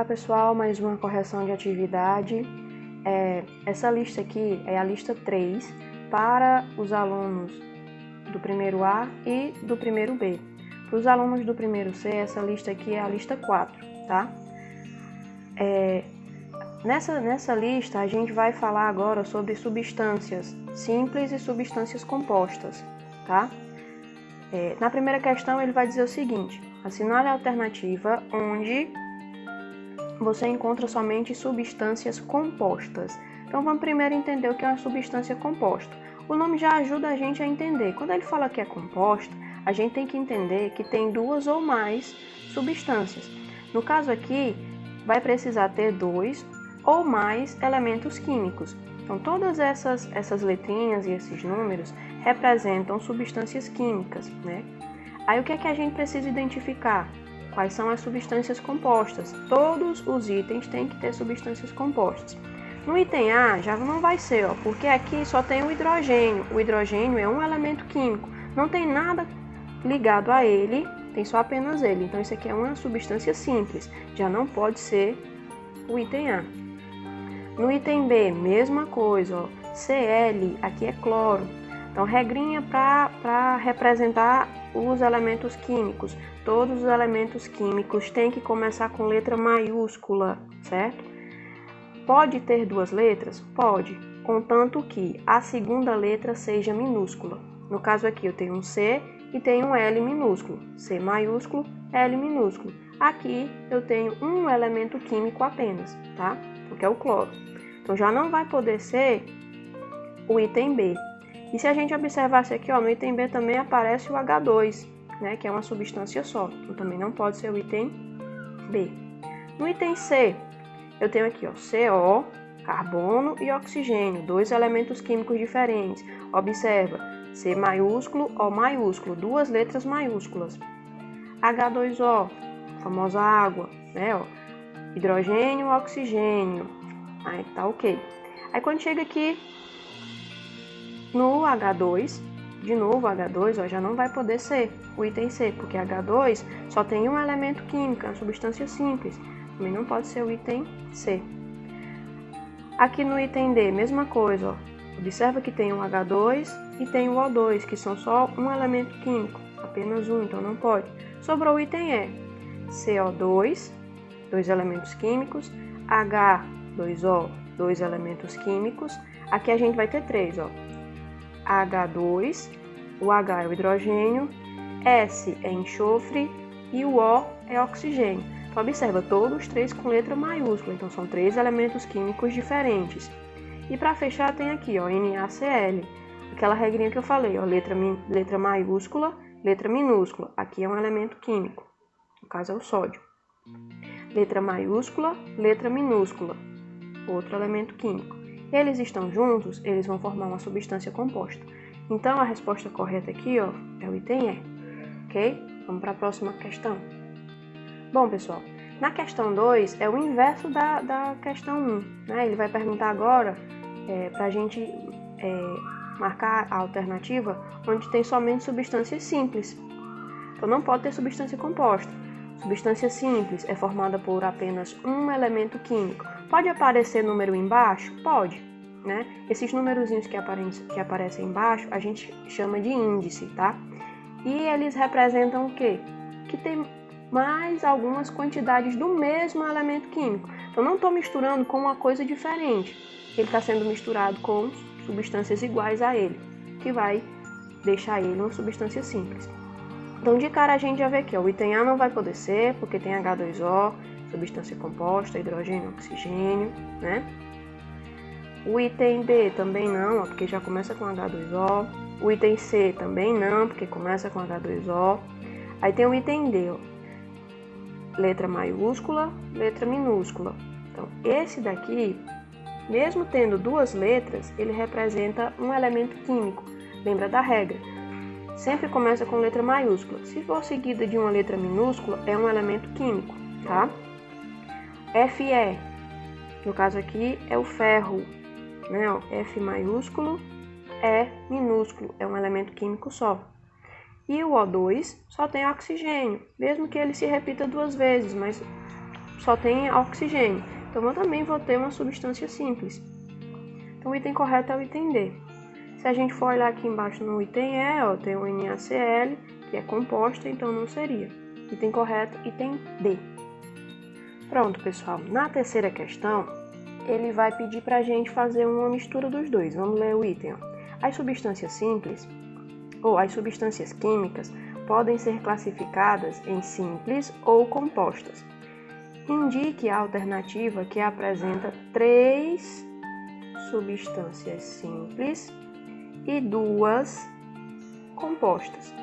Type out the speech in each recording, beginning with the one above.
Olá pessoal, mais uma correção de atividade. Essa lista aqui é a lista 3 para os alunos do primeiro A e do primeiro B. Para os alunos do primeiro C, essa lista aqui é a lista 4, tá? Nessa lista a gente vai falar agora sobre substâncias simples e substâncias compostas, tá? Na primeira questão ele vai dizer o seguinte: assinale a alternativa onde você encontra somente substâncias compostas. Então vamos primeiro entender o que é uma substância composta. O nome já ajuda a gente a entender. Quando ele fala que é composta, a gente tem que entender que tem duas ou mais substâncias. No caso aqui, vai precisar ter 2 ou mais elementos químicos. Então todas essas letrinhas e esses números representam substâncias químicas, né? Aí o que é que a gente precisa identificar? Quais são as substâncias compostas? Todos os itens têm que ter substâncias compostas. No item A já não vai ser, porque aqui só tem o hidrogênio. O hidrogênio é um elemento químico, não tem nada ligado a ele, tem só apenas ele. Então isso aqui é uma substância simples, já não pode ser o item A. No item B, mesma coisa, Cl, aqui é cloro. Então regrinha para representar os elementos químicos. Todos os elementos químicos têm que começar com letra maiúscula, certo? Pode ter duas letras? Pode, contanto que a segunda letra seja minúscula. No caso aqui eu tenho um C e tenho um L minúsculo. C maiúsculo, L minúsculo. Aqui eu tenho um elemento químico apenas, tá? Que é o cloro. Então já não vai poder ser o item B. E se a gente observasse aqui, no item B também aparece o H2, né, que é uma substância só. Então também não pode ser o item B. No item C, eu tenho aqui, CO, carbono e oxigênio, dois elementos químicos diferentes. Observa, C maiúsculo, O maiúsculo, duas letras maiúsculas. H2O, a famosa água, né, hidrogênio, oxigênio. Aí tá ok. Aí quando chega aqui no H2, de novo H2, já não vai poder ser o item C, porque H2 só tem um elemento químico, uma substância simples. Também não pode ser o item C. Aqui no item D, mesma coisa, observa que tem um H2 e tem o O2, que são só um elemento químico, apenas um, então não pode. Sobrou o item E, CO2, dois elementos químicos, H2O, dois elementos químicos. Aqui a gente vai ter 3, H2, o H é o hidrogênio, S é enxofre e o O é oxigênio. Então observa, todos três com letra maiúscula, então são 3 elementos químicos diferentes. E para fechar tem aqui, NaCl, aquela regrinha que eu falei, letra maiúscula, letra minúscula. Aqui é um elemento químico, no caso é o sódio. Letra maiúscula, letra minúscula, outro elemento químico. Eles estão juntos, eles vão formar uma substância composta. Então a resposta correta aqui, é o item E, ok? Vamos para a próxima questão. Bom, pessoal, na questão 2 é o inverso da questão 1, né? Ele vai perguntar agora para a gente marcar a alternativa onde tem somente substâncias simples. Então não pode ter substância composta. Substância simples é formada por apenas um elemento químico. Pode aparecer número embaixo? Pode, né? Esses numerozinhos que aparecem embaixo a gente chama de índice, tá? E eles representam o quê? Que tem mais algumas quantidades do mesmo elemento químico. Então não estou misturando com uma coisa diferente. Ele está sendo misturado com substâncias iguais a ele, que vai deixar ele uma substância simples. Então de cara a gente já vê aqui, o item A não vai poder ser, porque tem H2O, substância composta, hidrogênio, oxigênio, né? O item B também não, porque já começa com H2O. O item C também não, porque começa com H2O. Aí tem o item D, letra maiúscula, letra minúscula. Então esse daqui, mesmo tendo duas letras, ele representa um elemento químico. Lembra da regra? Sempre começa com letra maiúscula. Se for seguida de uma letra minúscula, é um elemento químico, tá? Fe, no caso aqui, é o ferro, né? F maiúsculo, E minúsculo, é um elemento químico só. E o O2 só tem oxigênio, mesmo que ele se repita duas vezes, mas só tem oxigênio. Então, eu também vou ter uma substância simples. Então, o item correto é o item D. Se a gente for olhar aqui embaixo no item E, ó, tem o NaCl, que é composta, então não seria. Item correto, item D. Pronto, pessoal. Na terceira questão, ele vai pedir para a gente fazer uma mistura dos dois. Vamos ler o item. Ó. As substâncias simples, ou as substâncias químicas, podem ser classificadas em simples ou compostas. Indique a alternativa que apresenta 3 substâncias simples e 2 compostas.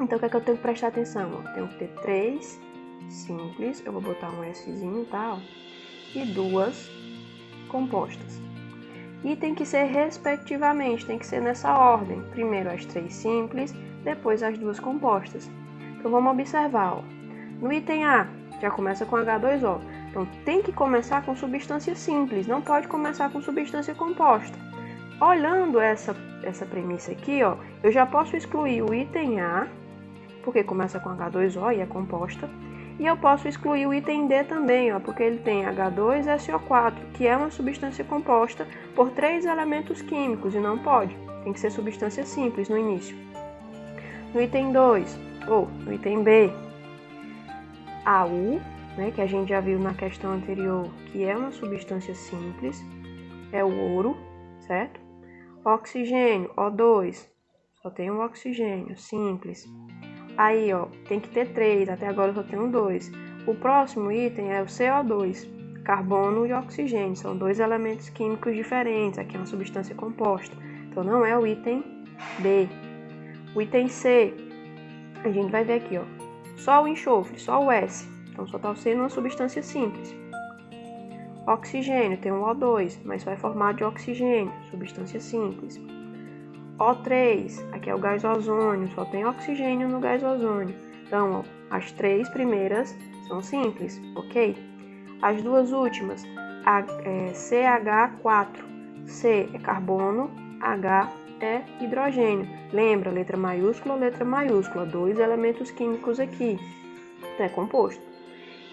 Então, o que é que eu tenho que prestar atenção? Ó? Tenho que ter 3 simples, eu vou botar um Szinho, tá? Ó, e 2 compostas. E tem que ser respectivamente, tem que ser nessa ordem. Primeiro as 3 simples, depois as 2 compostas. Então, vamos observar. Ó. No item A, já começa com H2O. Então, tem que começar com substância simples, não pode começar com substância composta. Olhando essa premissa aqui, ó, eu já posso excluir o item A, porque começa com H2O e é composta. E eu posso excluir o item D também, ó, porque ele tem H2SO4, que é uma substância composta por 3 elementos químicos, e não pode. Tem que ser substância simples no início. No item 2, ou no item B, AU, né, que a gente já viu na questão anterior, que é uma substância simples, é o ouro, certo? Oxigênio, O2, só tem um oxigênio, simples. Aí, ó, tem que ter 3, até agora eu só tenho 2. O próximo item é o CO2, carbono e oxigênio, são 2 elementos químicos diferentes, aqui é uma substância composta, então não é o item B. O item C, a gente vai ver aqui, ó, só o enxofre, só o S, então só está sendo uma substância simples. Oxigênio, tem um O2, mas só é formado de oxigênio, substância simples. O3, aqui é o gás ozônio, só tem oxigênio no gás ozônio. Então, ó, as 3 primeiras são simples, ok? As 2 últimas, CH4, C é carbono, H é hidrogênio. Lembra, letra maiúscula, 2 elementos químicos aqui, então é composto.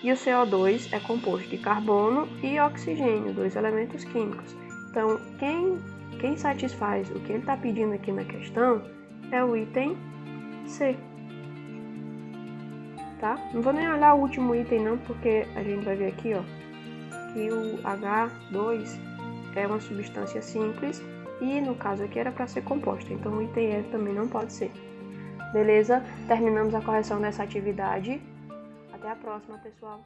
E o CO2 é composto de carbono e oxigênio, 2 elementos químicos. Então, quem satisfaz o que ele está pedindo aqui na questão é o item C. Tá? Não vou nem olhar o último item não, porque a gente vai ver aqui, ó, que o H2 é uma substância simples e no caso aqui era para ser composta, então o item E também não pode ser. Beleza? Terminamos a correção dessa atividade. Até a próxima, pessoal!